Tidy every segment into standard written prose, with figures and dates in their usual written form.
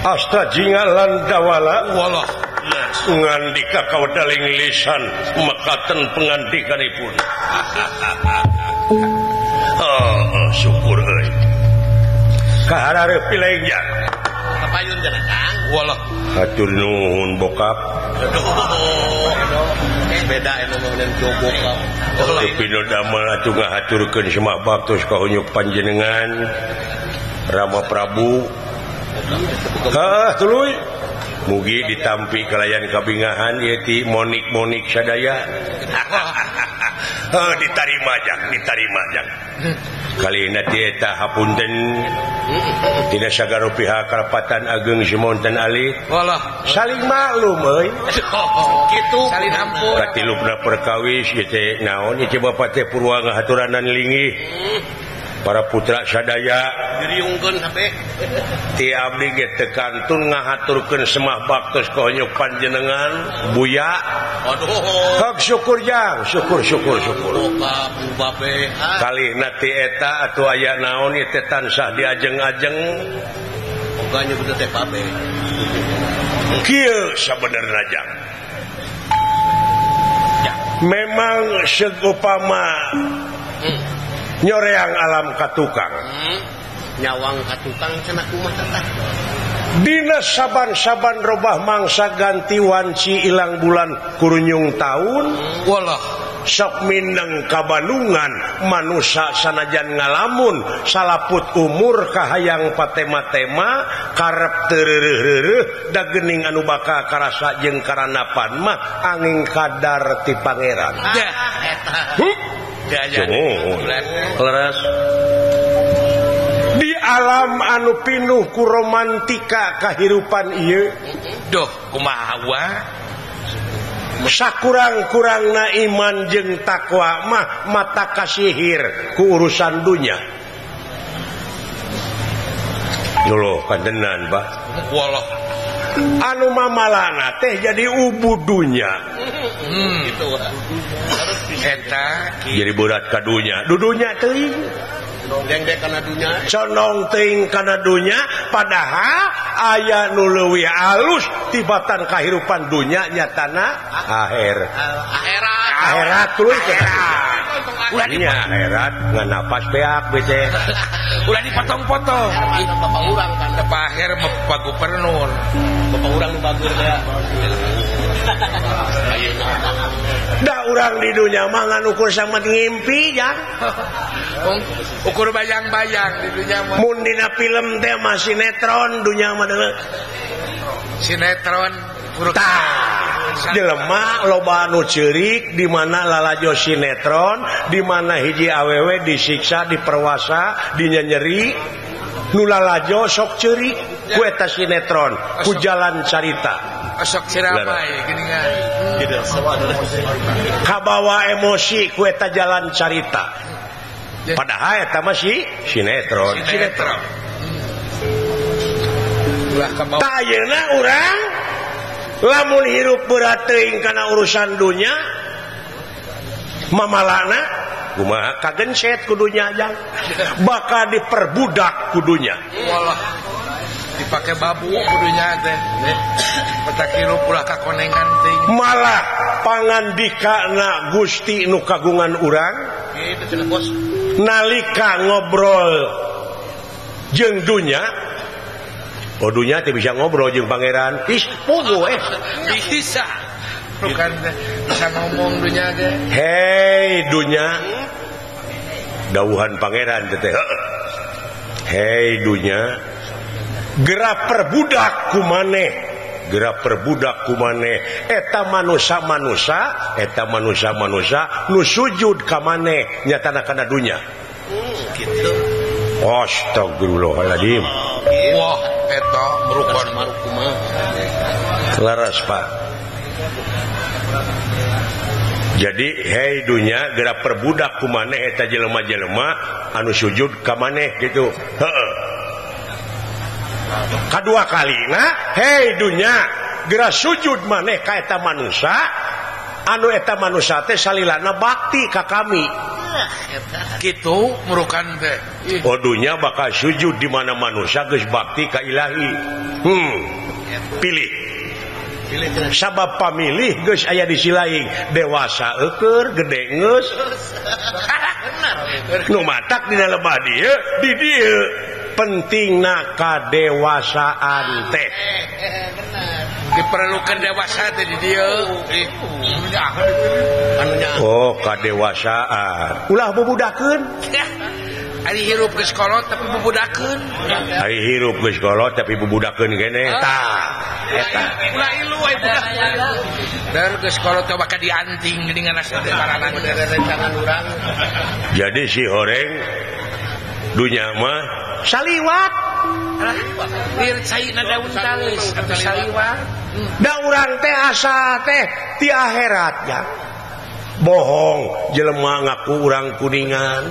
Asta jingalan dawala walah ngandika kawdaling lisan mekaten pengandikanipun. Syukur euy. Kaharareup pileungjang. Kapayun jangan Kang. Walah hatur nuhun bokap. Beda anu nuhun bokap. Pino damel atuh ngahaturkeun semak baktos ka hunyuk panjenengan Rama Prabu. Tuluy mugi ditampi kalayan kabingahan ieu ti monik-monik sadaya. Ditarima jak. Kalina ti eta hapunten tina sagaro pihak Karapatan Ageng Simonten Alit. Walah saling maklum euy. Kitu salin ampun. Katilupna perkawis ieu teh naon ieu Bapak teh purwa ngahaturanan linggih. Para putra sadaya diriungkeun hape ti abdi ge teu kantun ngahaturkeun semah baktos ka honyuk panjenengan Buya. Aduh syukur jang syukur bape kalihna ti eta atuh aya naon ieu teh tansah diajeng-ajeng pokoknya bener teh bape kieu sabenerna jang memang segupama nyoreang alam katukang nyawang katukang cenah kumaha tah dina saban-saban robah mangsa ganti wanci ilang bulan kurunyung taun walah sok mindeng kabalungan manusia sanajan ngalamun salaput umur kahayang patema-tema karep tereureureuh da geuning anu bakal karasa jeung karanapan mah angin kadar ti pangeran. Leres di alam anu pinuh ku romantika kahirupan ieu doh kumaha wa sakurang-kurangna iman jeung takwa mah mata kasihir ku urusan dunya. Dulu kandenan bah walah anu mamalana teh jadi ubud dunya gitu eta jadi berat ka dunya dudunya teuing dengdek kana dunya condong teuing kana dunya padahal aya nu leuwih alus tibatan kahirupan dunya nyatana akhirat tuluy ulah akhirat ngan napas beak bece ulah dipotong-potong bapak urang kan bapak akhir bapak gubernur bapak urang nu bagur teh da urang di dunya mah ngan ukur samet ngimpi jang ukur bayang-bayang di dunya mah mun dina film teh mah sinetron dunya mah deuleu sinetron jelema loba anu ceurik di mana lalajo sinetron di mana hiji awewe disiksa diperwasa dinyeri nu lalajo sok ceurik ku eta sinetron ku jalan carita sok ciramai geuningan kabawa emosi ku eta jalan carita padahal eta mah sinetron tah ayeuna urang lamun hirup berat teuing kana urusan dunya mamalana kumaha kagencet kudunya jang bakal diperbudak kudunya walah dipake babu kudunya teh petak hirup ulah kakonengan teuing malah pangandikana Gusti nu kagungan urang kitu cenah bos nalika ngobrol jeung dunya dunya teh bisa ngobrol jeung pangeran pogo bisa bukan bisa ngomong dunya ge hei dunya dawuhan pangeran teh hei dunya gerak perbudak ku maneh eta manusia nu sujud ka maneh nyatana kana dunya kitu astagfirullahaladzim wah eta merupakan marukuma laras Pak jadi hei dunya gerak perbudak ku maneh eta jelema-jelema anu sujud ka maneh gitu heeh kadua kalina hei dunya gerak sujud maneh ka eta manusia anu eta manusia teh salilana bakti ka kami gitu merukan teh odunya bakal sujud di mana manusia geus bakti ka ilahi pilih sabab pamilih geus aya di silaing dewasa eukeur gede geus nu matak dina lebah dieu di dieu pentingna kadewasaan teh diperlukan dewasa teh di dieu oh kadewasaan ulah bubudakeun ari hirup geus kolot tapi bubudakeun ari hirup geus kolot tapi bubudakeun keneh tah eta ulah ilu aya budak dar geus kolot teh bakal dianting dengan asal teh baranan rencangan urang jadi si horeng dunya mah saliwat lir caina daun talis atau saliwat da urang teh asa teh ti akhirat ya bohong jelema ngaku urang Kuningan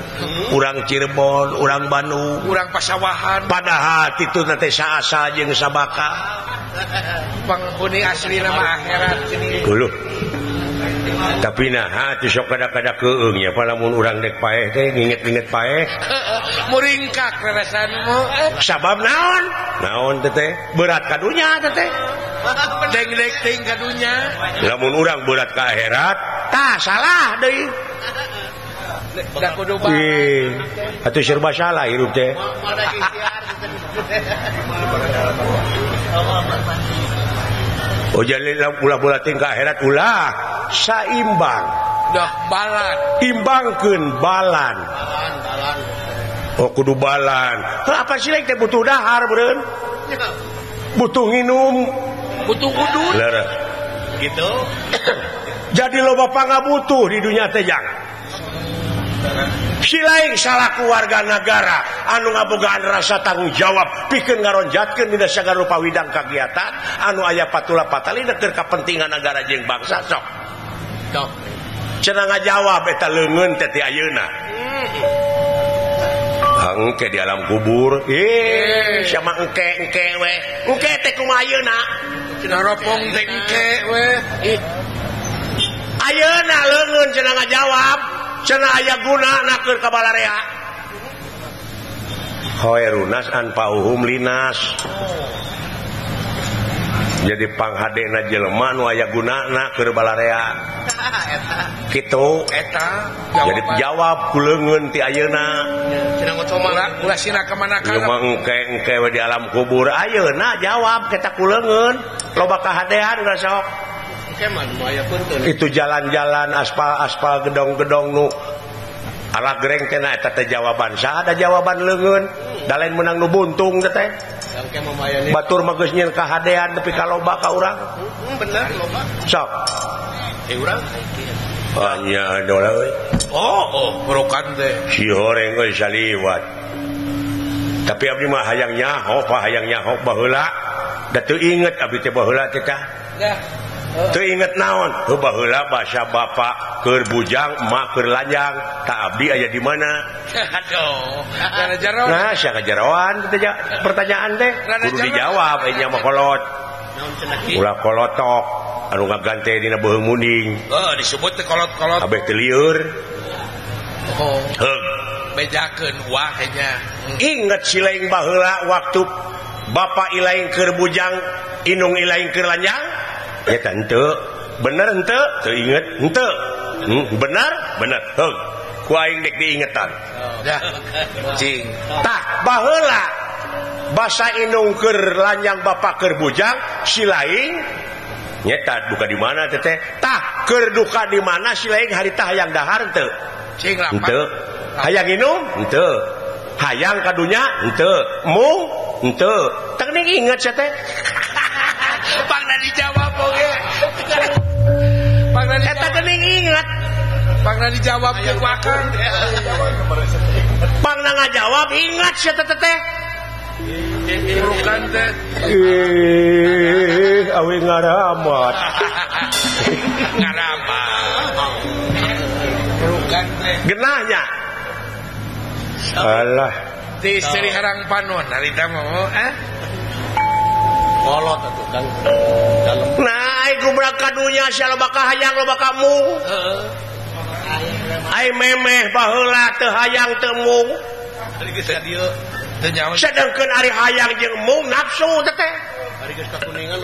urang Cirebon urang Bandung urang Pasawahan padahal itu teh saasa jeung sabaka penghuni asli nama akhirat dulu tapi nah teu sok kada-kada keung nya palamun urang dek paeh teh nginget-nginget paeh muringkak rasana sabab naon teh berat kadunya teh deng-deng ting kadunya lamun urang berat ka akhirat tah salah deui da kudu bae atuh serba salah hirup teh oh jadi ulah tingkah akhirat ulah saimbang dah balan imbangkeun balan oh kudu balan apa sih teh butuh dahar beureun butuh nginum butuh udun gitu jadi loba pangabutuh di dunia teh jang si lain salah keluarga negara anu ngabogaan rasa tanggung jawab pikeun ngaronjatkeun dina sagala rupa widang kagiatan anu aya patula patali keur kapentingan negara jeung bangsa sok cenah ngajawab eta leungeun teh ti ayeuna engke di alam kubur sama engke we engke teh kumaha ayeuna cenah ropong teh engke we ayeuna leungeun cenah ngajawab cenah aya gunana keur kabalarea khairunas anfa'uhum linas jadi panghadena jelema nu aya gunana keur balarea kitu eta jadi jawab ku leungeun ti ayeuna cenah ngotomala ulah sina ka manakana lumang engke we di alam kubur ayeuna jawab kita ku leungeun loba kahadean geus sok itu jalan-jalan aspal gedong-gedong nu ala gereng teh eta teh jawaban saha da jawaban leungeun da lain menang nu buntung teh batur mah geus nyieun kahadean tapi kaloba ka urang bener loba sok urang nya dola we oh berokan teh si horeng euy saliwat tapi abdi mah hayang nyaho baheula da teu inget abdi teh baheula teh tah teu inget naon baheula basa bapa keur bujang mak keur lanjang tak abdi aya di mana aduh kana jarawan nah sia kajarawan teh pertanyaan teh kudu dijawab aya mah kolot ulah kolotok anu ngagante dina beuheung munding disebut teh kolot-kolot abeh teu lieur heug bejakeun wah nya inget si laing baheula waktu bapa ilaing keur bujang inung ilaing keur lanjang ya kan henteu bener henteu teu inget henteu bener heug ku aing dek diingetan dah cing tah baheula basa inung keur lanjang bapa keur bujang si laing nyeta duka di mana teh tah keur duka di mana si laing harita hayang dahar henteu cing lapan henteu hayang inum henteu hayang kadunya henteu mung henteu teu inget sia teh pangna dijawab oge pangna eta geuning inget pangna dijawab ke wakang pangna ngajawab ingat sia teh bukan teh awe ngaramat bukan teh genahnya alah di Sri Harang Panon harita mah kolot atuh Kang dalem nah iku berangkat dunya sia loba kahayang loba kamu ai memeh baheula teu hayang teu mung sedengkeun ari hayang jeung mung nafsu teh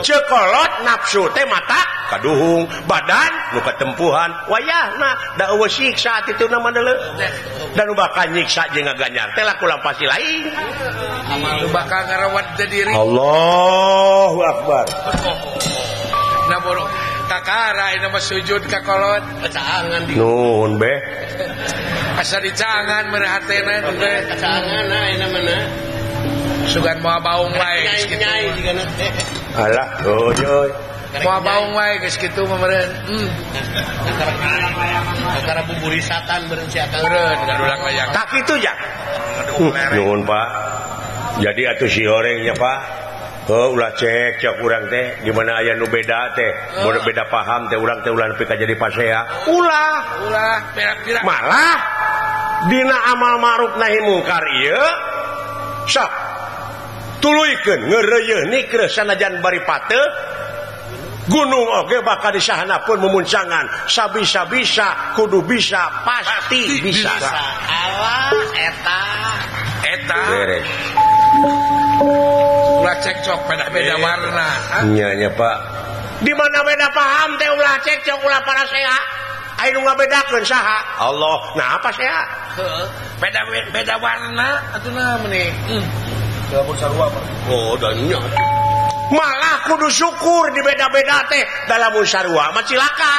cekolot nafsu teh mata kaduhung badan nu katempuhan wayahna da eueuh siksa tituna mandeuleu dan bakal nyiksa jeung ngaganyar teh laku lampasi lain bakal ngarawat diri Allahu akbar na boro kakara ina mah sujud ka kolot caangan di nuhun beh asa dicaangan merehatena teh caangan ina mana sugan moal baung wae geus kitu alah euy moal baung wae geus kitu mah meureun kakara buburisatan beureun si akang meureun ngadulang layang tak kitu ja nuhun Pak jadi atuh si orangnya Pak ulah cek urang teh di mana aya nu beda teh beda paham teh urang teh ulah nepi ka jadi pasea ulah berak-berak malah dina amal ma'ruf nahi mungkar ieu sok tuluykeun ngeureuyeuh nikreus sanajan bari pateuh gunung oge bakal disahanapeun mumuncangan sabisa-bisa kudu bisa pasti bisa alah eta beres ulah cekcok beda-beda warna nya Pak di mana beda paham teh ulah cekcok ulah parasea anu ngabedakeun saha Allah nah apa saya beda warna atuna meuni lamun sarua oh danya malah kudu syukur di beda-beda teh dalam sarua mah cilaka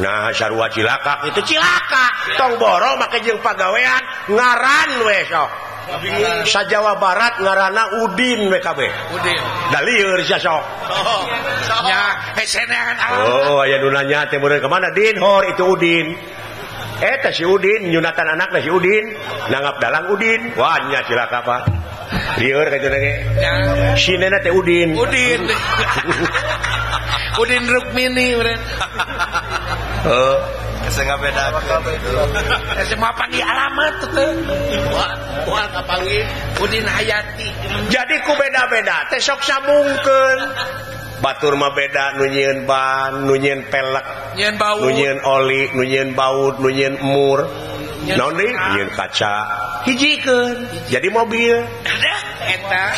nah sarua cilaka itu cilaka tong boro make jeung pagawean ngaran we sok sajawa barat ngaranna Udin we kabeh Udin dalieur sia sok nya hesenean oh aya nu nanya teh meureun ka mana Din hor itu Udin eta si Udin nyunatan anakna si Udin nangap dalang Udin wah nya cilaka Pak lieur ka cenah ge sinena teh Udin Udin Rukmini meureun Kesengga beda semua panggil alamat teh buat kapanggih Udin Hayati jadi ku beda-beda teh sok samungkeun batur mah beda nu nyieun ban nu nyieun pelek nyeun bau nu nyieun oli nu nyieun baut nu nyieun mur naon deui nyieun kaca hijikeun jadi mobil eta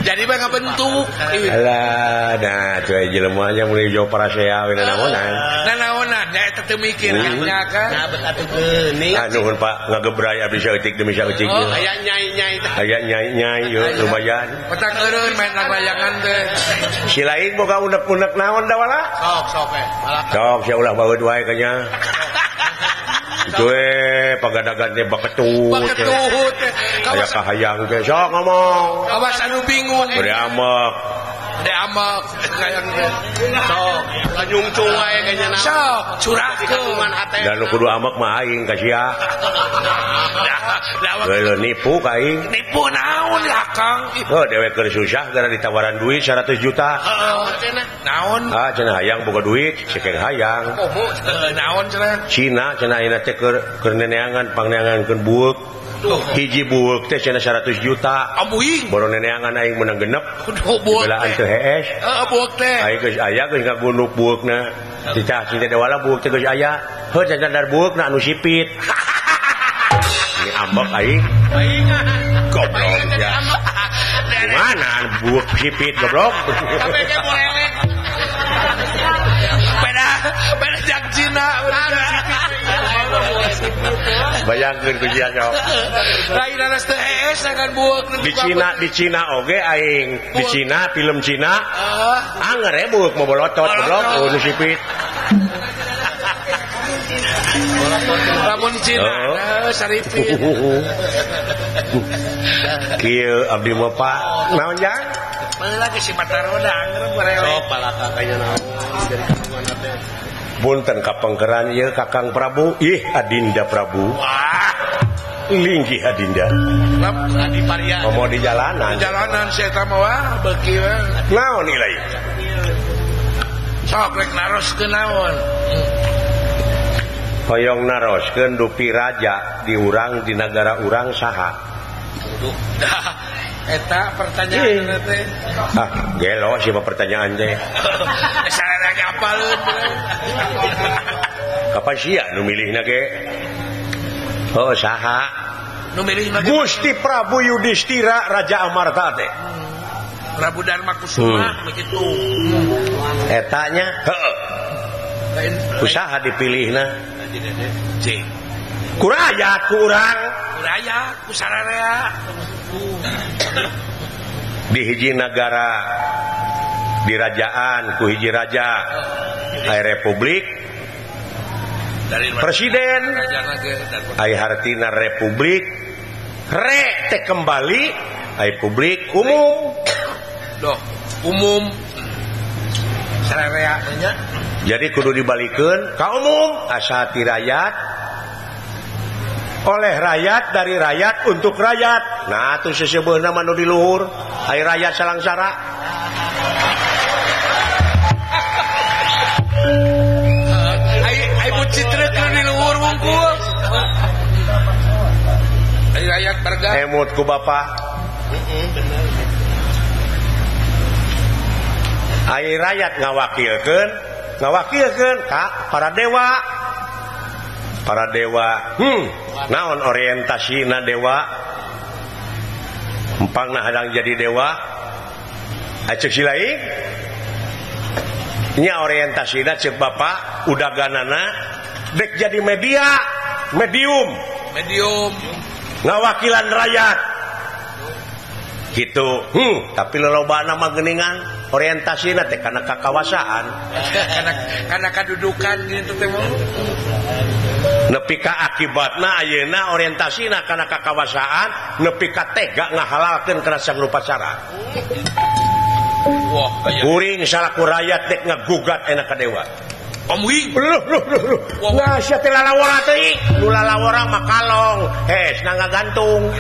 jadi mah ngabentuk alah nah teu jelema nya mun jauh parasea we naonan nanaonan da eta teu mikir nya kan nah atuh geuning nuhun Pak ngagebray abdi saeutik demi saeutik aya nyai-nyai teh aya nyai-nyai yeuh lumayan petang eureun main layangan teh si lain boga unek-unek naon da wala sok malah sok sia ulah baeud wae ka nya itu pagadagan teh baketut aya kahayang teh sok ngomong awas anu bingung bade amek kayang sok lanyungcung wae kayaknya sok curahkeun dan nu kudu amek mah aing ka sia Leuh nipu ka aing nipu naon Akang dewe keur susah gara ditawaran duit 100 juta naon cenah hayang boga duit sekeng hayang naon cenah Cina cenah ayeuna teh keur neneangan pangneangankeun bueuk hiji bueuk teh cenah 100 juta amuing baru neneangan aing menang genep belaan teu hees bueuk teh aing geus aya geus ngagunuk bueukna dicah cinta dewala bueuk teh geus aya heuh candar bueukna anu sipit ini ambek aing goblok ya gimana bueuk sipit goblok beda jak Cina bayangkeun ku sia sok lain anas teh hees akan bueuk di Cina oge aing di Cina film Cina anger bueuk mau bolotot goblok nu sipit lamun Cina saripin kieu abdi mah Pak naon jang mana lagi si mata roda anger barele sok palaka kaya naon dari kagungan teh punten kapengkeran ieu Kakang Prabu ih Adinda Prabu wah linggih Adinda di Paria mau di jalanan si eta mah wah beuki we naon nilai sok rek naroskeun naon hoyong naroskeun dupi raja di urang di negara urang saha Eta pertanyaan teh. Gelo sih pertanyaan teh. Sararege apaleun. Kapan sia nu milihna ge? Oh, saha? Nu milihna Gusti Prabu Yudhistira Raja Amarta teh. Prabu Dharma Kusuma begitu. Etanya, heeh. Usaha dipilihna. Cing. Kurayat ku urang. Kurayat ku sararea. Di hiji negara di rajaan ku hiji raja aya republik presiden aya hartina republik teh kembali aya publik umum doh umum sararea nya jadi kudu dibalikeun ka umum asa ti rakyat oleh rakyat dari rakyat untuk rakyat. Nah itu sesebeuna manu di luhur ai rakyat salangsara. Ai bucitreuk di luhur wungkul. Ai rakyat barga. Emut ku bapa. Ai rakyat ngawakilkeun ka para dewa. Para dewa naon orientasina dewa empangna hadang jadi dewa acek silaing nya orientasina cek bapak udaganana dek jadi medium ngawakilan rakyat gitu tapi lolobana mah geuningan orientasina teh kana kakawasaan kana kadudukan gitu teh nepi ka akibatna ayeuna orientasina kana kakawasaan nepi ka tega ngahalalkeun kana sangrupa cara. Wah, kuring salaku rakyat dek ngagugat enak ka dewa. Pamuing. Nah, sia teh lalawara teuing. Nu lalawara mah kalong, hes na ngagantung.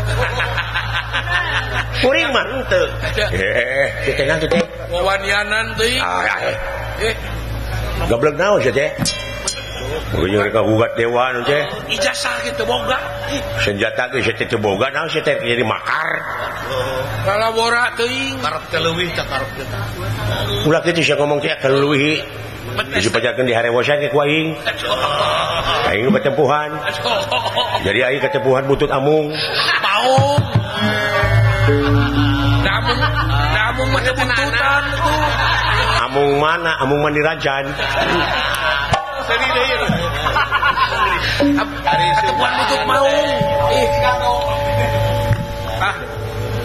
Kuring mah henteu. Teh nanti teh. Wawanianan teuing. Gablek naon sia teh? Kuring mereka gugat dewa nu teh. Ijazah kitu boga. Senjata ge sia teh boga naon sia teh jadi makar. Lalawara teuing. Karep teh leuwih teh karep teh. Ulah kitu sia ngomong teh keleuwih. Bisa pajakeun di harewosan ke ku aing. Aing ketempuhan. Jadi aing ketempuhan butut amung. Paung. Damung mah teu buntutan tuh. Amung mana? Amung mandi rajan. Seri deui. Ketempuhan butut maung.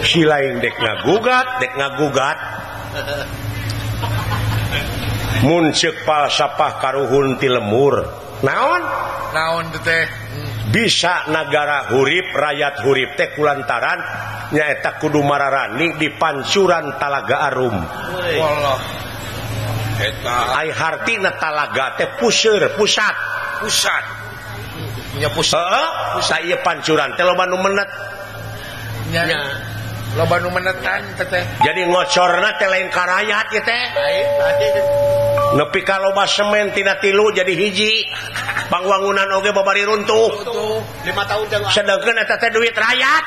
Si lain dek ngagugat. Mun ceuk palsapah karuhun ti lemur. Naon teh? Bisa negara hurip, rakyat hurip teh kulantaran nyaeta kudu mararani di pancuran Talaga Arum. Wallah. Eta ai hartina talaga teh puseur, pusat. Nya pusat. Heeh, saya pancuran teh loba nu menet. Nya loba nu menetan teh. Jadi ngocorna teh lain ka rakyat ye teh. Nepi ka loba semen tina 3 jadi hiji. Pangwangunan oge babari runtuh. 5 tahun jangan. Sedengkeun eta teh duit rakyat.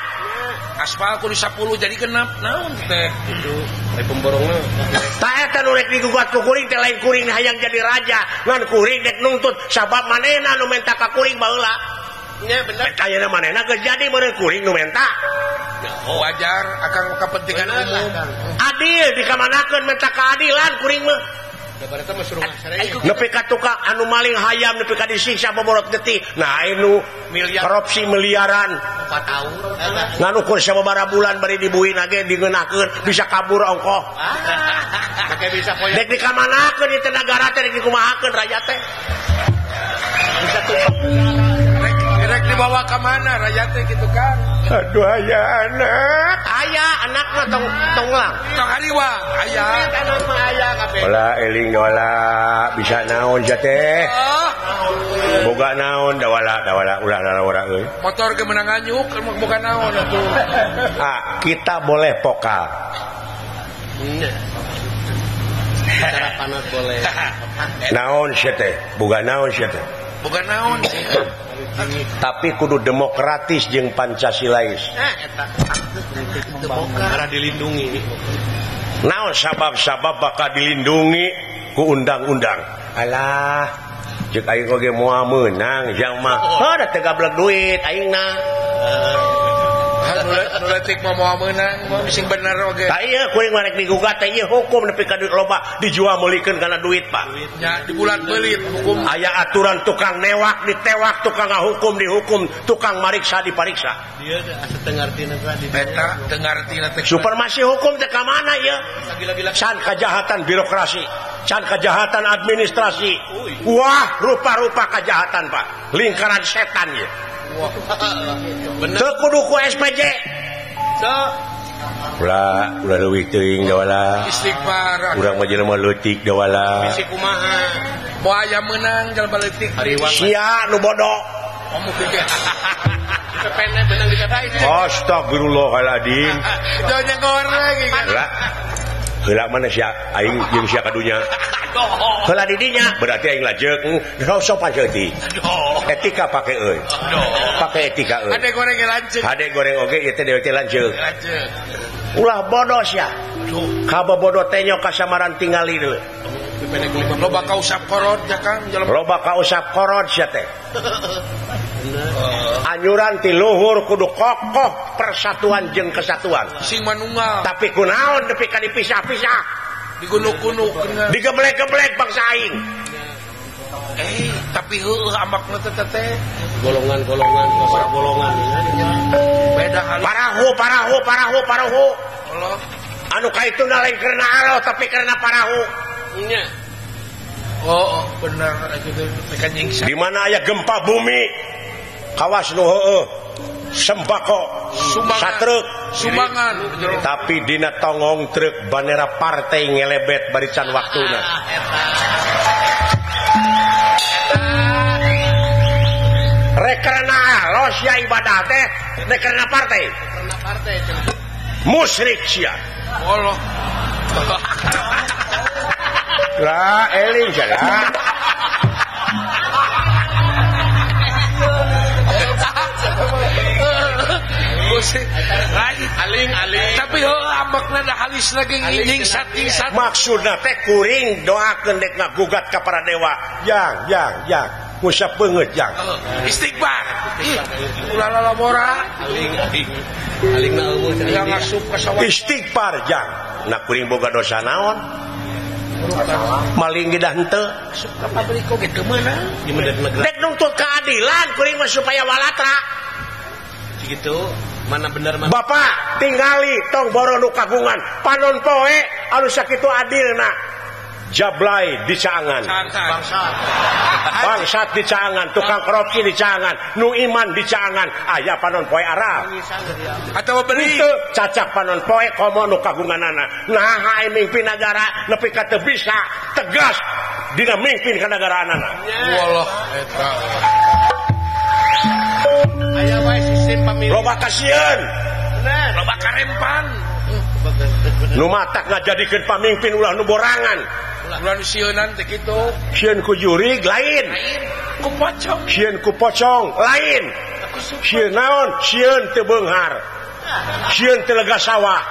Aspal kudu 10 jadi genep. Naon teh? Ai pemborongna. Tah eta nu rek digugat ku kuring teh lain kuring hayang jadi raja. Ngan kuring dek nuntut sabab manehna nu menta ka kuring baheula. Nya bener. Kayana manehna geus jadi meureun kuring nu menta. Wajar akan kepentingan umum. Adil dikamanakeun menta keadilan kuring mah. Dabareta mah suruh ngasaraya. Nepi ka tukang anu maling hayam nepi ka disiksa boborot detik. Nah anu korupsi miliaran 4 tahun. ngan ukur sababaraha bulan bari dibuin age digeunakeun bisa kabur ongkoh. Make bisa poe. Dek dikamanakeun ieu teh negara teh dek dikumahakeun rakyat teh. Bisa tumpah. Rek dibawa ka mana rakyat teh kitu kan? Aduh aya anak mah tong ulang. Tong hariwa aya. Anak mah aya kabeh. Wala eling wala bisa naon ja teh. Boga naon da wala ulah lalawara euy. Motor ke menang anyuk bukan naon atuh. Kita boleh pokal. Cara panas boleh. Naon sia teh? Boga naon sia teh? bukan naon tapi kudu demokratis jeung Pancasilais karena dilindungi naon sabab-sabab bakal dilindungi ku undang-undang alah cek aing oge moal meunang jalma da teu gablek duit aingna nuletik mau menang mau bising bener oge tah ieu kuring marek digugat teh ieu hukum nepi ka loba dijual meulikeun kana duit Pak nya di bulan beulit hukum aya aturan tukang newak ditewak tukang ngahukum dihukum tukang mariksa dipariksa dia teu ngartina eta teu ngartina teh supremasi hukum teh ka mana ieu gila-gila can kejahatan birokrasi can kejahatan administrasi wah rupa-rupa kejahatan Pak lingkaran setan ieu teu kudu ku SPJ ulah leuwih teuing da wala istighfar urang mah jelema leutik da wala bisi kumaha moal aya meunang jalma leutik sia nu bodoh omong kieu pendek benang dikatain astagfirullahaladzim jangan ngor lagi kan heula mana sia aing jeung sia kadunya heula di dinya berarti aing lajeng sopan seutik etika pake euy pake etika euy ade goreng lanceuk hade goreng oge ieu teh dewe teh lanceuk ulah bodoh sia kabobodoh teh nya kasamaran tingali deui loba ka usap korot ya Kang loba ka usap korot sia teh anyuran ti luhur kudu kokoh persatuan jeung kesatuan sing manunggal tapi kunaon nepi ka dipisah-pisah digunuk-gunuk digeblek-geblek bangsa aing tapi heueuh ambakna teh golongan-golongan beda hal parahu Allah anu kaituna lain karena aro tapi karena parahu nya oh bener gitu tekan nyingsa di mana aya gempa bumi kawas nu heueuh sembako satruk sumbangan tapi dina tongong truk bandera partai ngelebet barican waktuna rekerna los ya ibadah teh rekerna partai musyrik sia Allah lah eling jalan aling tapi ambakna da halis lagi nyingsat maksudna teh kuring doakeun dek ngagugat ka para dewa yang usap beungeut yang istighfar ulah labora alingna eueuh yang ngasup ka sawah istighfar yang na kuring boga dosa naon maling gedah henteu ka pabrik oge teu meunang di negara dek nuntut keadilan kuring mah supaya walatra gitu mana benar mana Bapak tinggali tong boro nu kagungan panon poe anu sakitu adilna jablay di Caangan bangsat di Caangan tukang korupsi di Caangan nu iman di Caangan aya panon poe arah atawa beri teu cacak panon poe komo nu kagunganana nah hae mimpin negara nepi ka teu bisa tegas dina mimpin ka negaraanana wallah eta aya wae sistem pemilu loba kasieun loba karempan nu matak ngajadikeun pamimpin ulah nu borangan ulah nu sieunan teh kitu sieun ku jurig lain ku pocong sieun ku pocong lain sieun naon sieun teu beunghar sieun teu lega sawah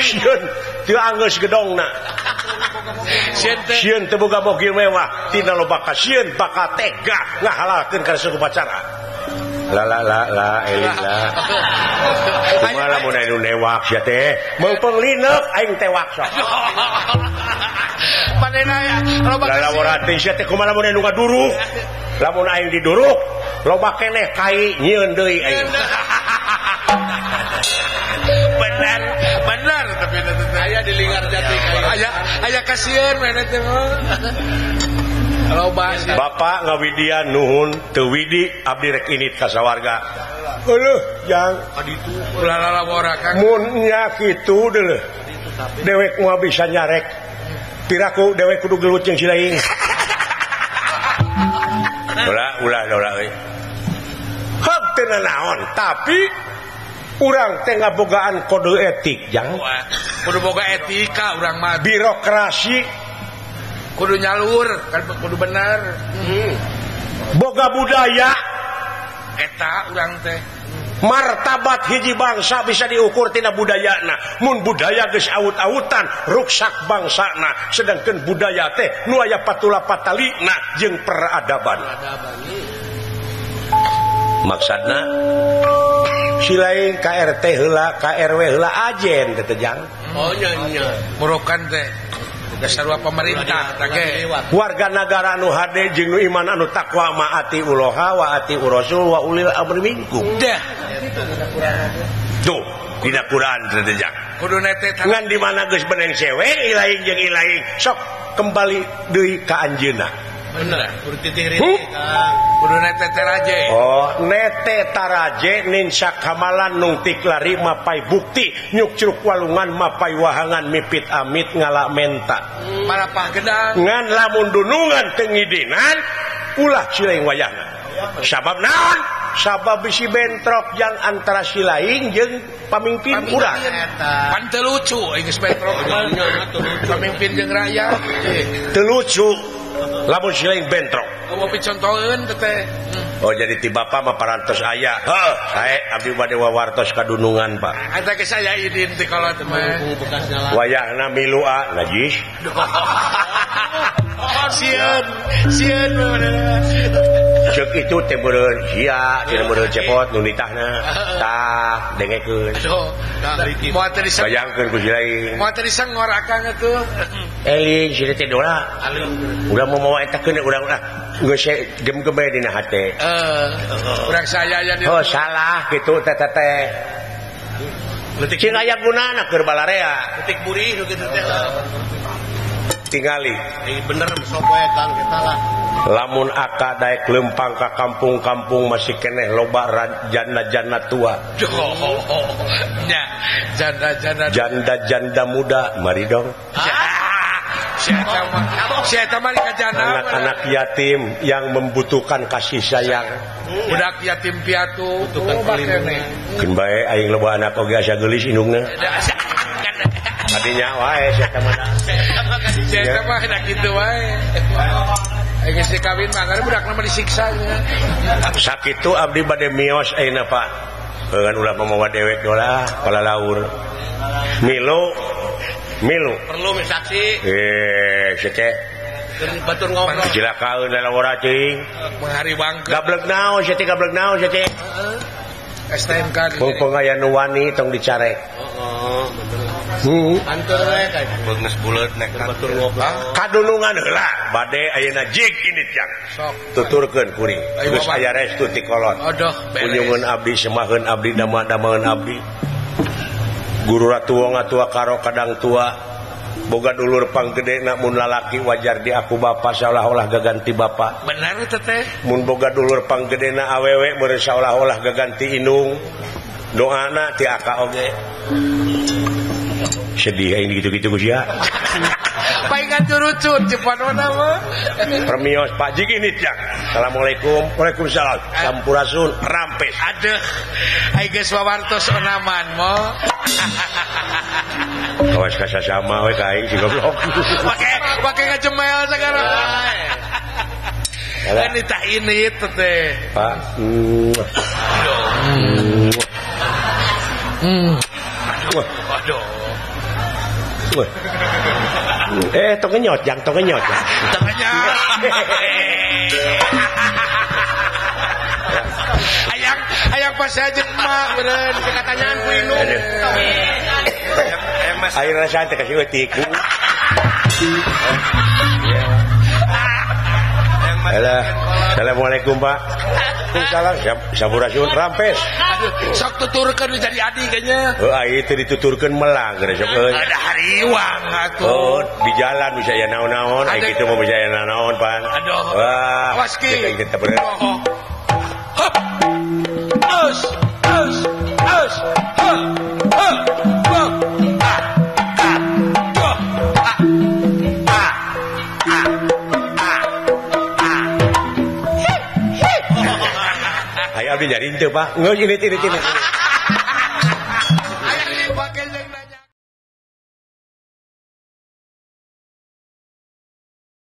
sieun teu anggeus gedongna sieun teu boga mobil mewah tina loba ka sieun bakal tega ngahalalkeun kana suku pacara la eling lah kumaha lamun anu newak sia teh meupeng lineuk aing tewak sok panena ya loba laborati sia teh kumaha lamun anu ngaduruk lamun aing diduruk loba keneh kai nyieun deui aing benar tapi aya di lingkar jati aya kasieun mah teh loba Bapak ngawidian nuhun teu widi abdi rek init ka sawarga eueuh jang aditu ulah labora Kang mun nya kitu deuleuh dewek moal bisa nyarek piraku dewek kudu gelut jeung silaing ulah euy hak teu naon tapi urang teh ngabogaan kode etik jang kudu boga etika urang mah birokrasi kudu nyalur kan kudu benar boga budaya eta urang teh martabat hiji bangsa bisa diukur tina budayana. Mun budaya geus aut-autan ruksak bangsana, sedangkan budaya teh nu aya patula patalina jeung peradaban. Maksudna silain KRT heula KRW heula ajen teh jang. Oh nya murokan teh dasar pemerintah tage warga negara anu hade jeung nu iman anu takwa maati uloha wa ati rasul wa ulil amri minkum. Dah tuh dina Quran teh jang. kuduna teh Ngan di mana geus beneng cewek ilaing jeung ilaing sok kembali deui ka anjeunna. bener kudu titih-titih kuduna teh teraje Oh, nete taraje nin sakamalan nung tiklari mapai bukti nyuk curug walungan mapai wahangan mipit amit ngala menta. marapah gedang Ngan lamun dunungan tengidinan ulah silaing wayahna. Sabab naon? Sabab bisi bentrok yang antara silaing jeung pamimpin urang. pan teu lucu geus bentrok pamimpin jeung rakyat Teu lucu lamun silaing bentrok. mau picontoheun teh Oh jadi ti bapa mah parantos aya. Heuh, sae abdi bade wawartos kadunungan, Pak. eta ge saya idin teh kalau teh mah bekasnya lah Wayahna milua najis. sieun Ceuk itu teh meureun sia, tina meureun cepot nu nitahna. Tah dengekeun. mau teh diseng Bayangkeun ku silaing. mau teh disengor akang atuh Eling si teh dola. Udah mau mawa eta keun urang ulah. Geus gem-geme dina hate. urang saya ya Oh salah gitu teh. Cing aya gunana keur balarea. ketik buri nu kitu teh Tingali. bener sok we Kang kita lah Lamun aka daek lempang ka kampung-kampung masih keneh loba janda-janda tua. nya janda-janda Janda-janda muda, mari dong. Saya mah kajana Anak-anak yatim yang membutuhkan kasih sayang. budak yatim piatu butuhkan perlindungan Keun bae aing loba anak oge asa geulis indungna. Adinya wae sia teh mah. saya mah da kitu wae geus dikawin mah karena budakna mah disiksa nya Sakitu abdi bade mios ayeuna Pak. Heun ulah mamawa dewek dolah pala laur. Milu. perlu saksi Sete batur ngobrol cilakaeun lalawara ceuing. menghari bangkeun Gablek naon sete gablek naon sete. STNK Pung aya nu wani tong dicarek. antur we kayak beungeus buleut nek batur ngobrol Kadunungan heula bade ayeuna jig ini jang. sok Tuturkeun kuring. Geus aya restu ti kolot. odoh Kunjungan abdi semaheun abdi dama-damaeun abdi. Guru ratuwa ngatua karo kadang tua. Boga dulur panggedena mun lalaki wajar di aku bapa seolah-olah gaganti bapa. bener teh teh Mun boga dulur panggedena awewe meureun seolah-olah gaganti inung. Doana ti aka oge. Sedih aing gitu-gitu ku sia. paingan curucut cepanona mah Permios Pak Jig ini jang. Assalamualaikum. Waalaikumsalam. Sampurasun rampes. aduh ai geus wawartos onaman moh Kawas kasasama we ka aing si goblok. Pakai ngajemel sekarang. Alah. Ini tak ini teh. Pak. Aduh. Tong ngenyot jang, tong ngenyot. Tengahnya. Ayang pas aja emak beren katanyaan ku indung. Air rasa teh kasih eutik. Halo. Assalamualaikum Pak. Waalaikumsalam. Sampurasun rampes. Aduh, sok tuturkeun jadi adi kayaknya. Ai teu dituturkeun melang geus sok euy. Ada hariwang atuh. Oh, di jalan bisa ya naon-naon, ai kitu mah bisa ya naon, Pan. Aduh. Wah, Awas ki. Kita bener. Hop. Us. Hop. Ayo abdi nyari teu, Pak. Ngeus ini.